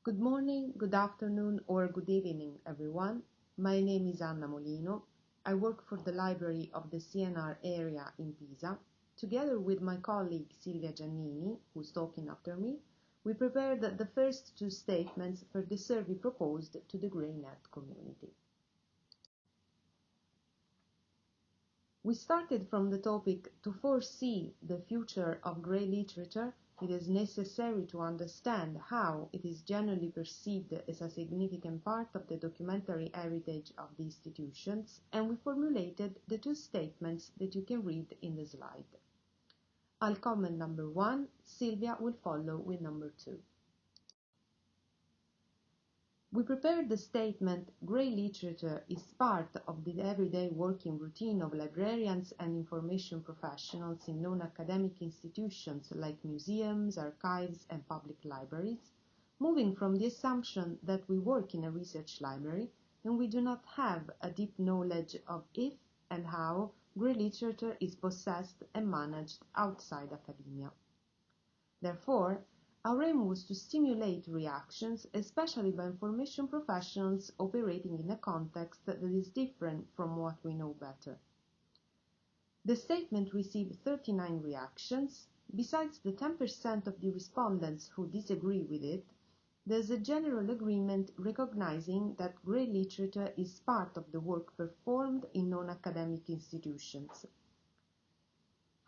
Good morning, good afternoon, or good evening, everyone. My name is Anna Molino. I work for the library of the CNR area in Pisa. Together with my colleague Silvia Giannini, who's talking after me, we prepared the first two statements for the survey proposed to the GreyNet community. We started from the topic to foresee the future of grey literature. It is necessary to understand how it is generally perceived as a significant part of the documentary heritage of the institutions, and we formulated the two statements that you can read in the slide. I'll comment number one, Silvia will follow with number two. We prepared the statement, grey literature is part of the everyday working routine of librarians and information professionals in non-academic institutions like museums, archives, and public libraries, moving from the assumption that we work in a research library and we do not have a deep knowledge of if and how grey literature is possessed and managed outside academia. Therefore, our aim was to stimulate reactions, especially by information professionals operating in a context that is different from what we know better. The statement received 39 reactions. Besides the 10% of the respondents who disagree with it, there's a general agreement recognizing that grey literature is part of the work performed in non-academic institutions.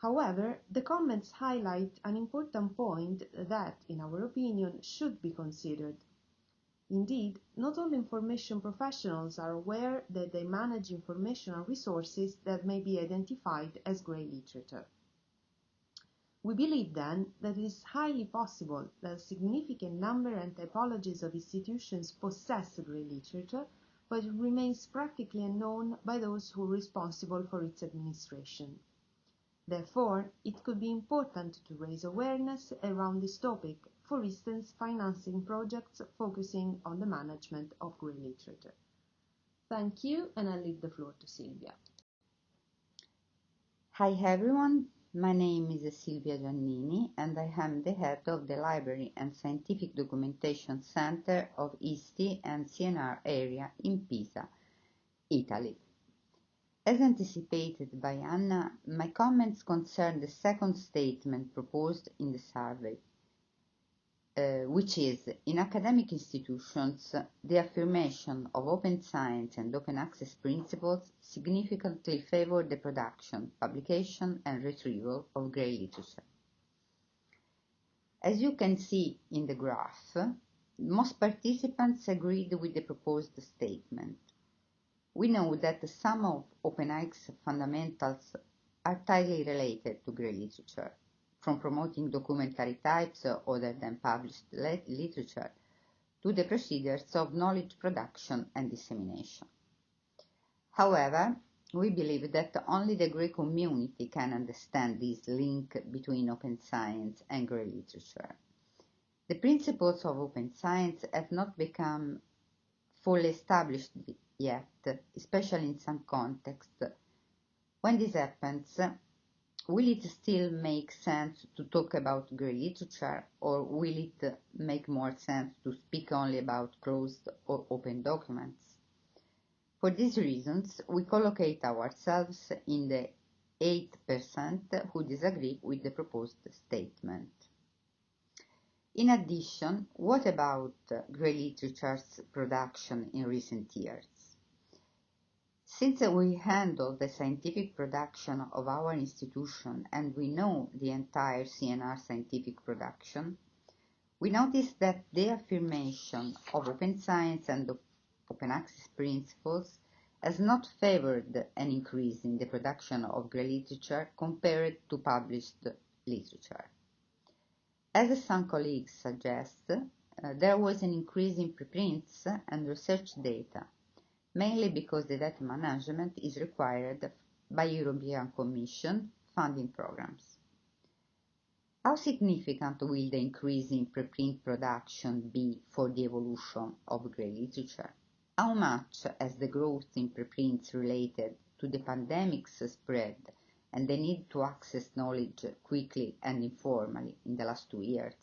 However, the comments highlight an important point that, in our opinion, should be considered. Indeed, not all information professionals are aware that they manage informational resources that may be identified as grey literature. We believe then that it is highly possible that a significant number and typologies of institutions possess grey literature, but it remains practically unknown by those who are responsible for its administration. Therefore, it could be important to raise awareness around this topic, for instance, financing projects focusing on the management of grey literature. Thank you, and I leave the floor to Silvia. Hi everyone, my name is Silvia Giannini and I am the head of the Library and Scientific Documentation Center of ISTI and CNR area in Pisa, Italy. As anticipated by Anna, my comments concern the second statement proposed in the survey, which is, in academic institutions, the affirmation of open science and open access principles significantly favor the production, publication, and retrieval of grey literature. As you can see in the graph, most participants agreed with the proposed statement. We know that some of OpenAI's fundamentals are tightly related to grey literature, from promoting documentary types other than published literature to the procedures of knowledge production and dissemination. However, we believe that only the grey community can understand this link between open science and grey literature. The principles of open science have not become fully established yet, especially in some contexts. When this happens, will it still make sense to talk about grey literature, or will it make more sense to speak only about closed or open documents? For these reasons, we collocate ourselves in the 8% who disagree with the proposed statement. In addition, what about grey literature's production in recent years? Since we handle the scientific production of our institution and we know the entire CNR scientific production, we notice that the affirmation of open science and open access principles has not favored an increase in the production of grey literature compared to published literature. As some colleagues suggest, there was an increase in preprints and research data, mainly because the data management is required by European Commission funding programs. How significant will the increase in preprint production be for the evolution of grey literature? How much has the growth in preprints related to the pandemic's spread and the need to access knowledge quickly and informally in the last 2 years?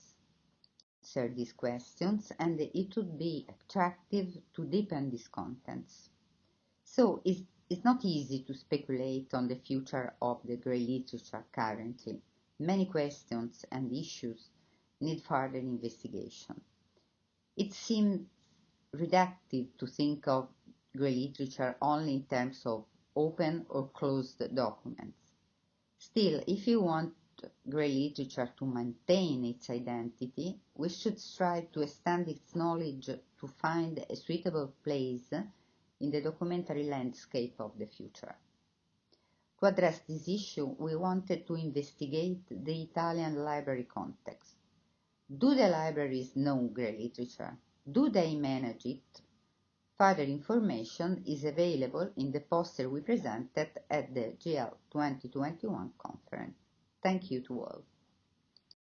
answer these questions, and it would be attractive to deepen these contents. So it's not easy to speculate on the future of the grey literature currently. Many questions and issues need further investigation. It seems reductive to think of grey literature only in terms of open or closed documents. Still, if you want grey literature to maintain its identity, we should strive to extend its knowledge to find a suitable place in the documentary landscape of the future. To address this issue, we wanted to investigate the Italian library context. Do the libraries know grey literature? Do they manage it? Further information is available in the poster we presented at the GL 2021 conference. Thank you to all.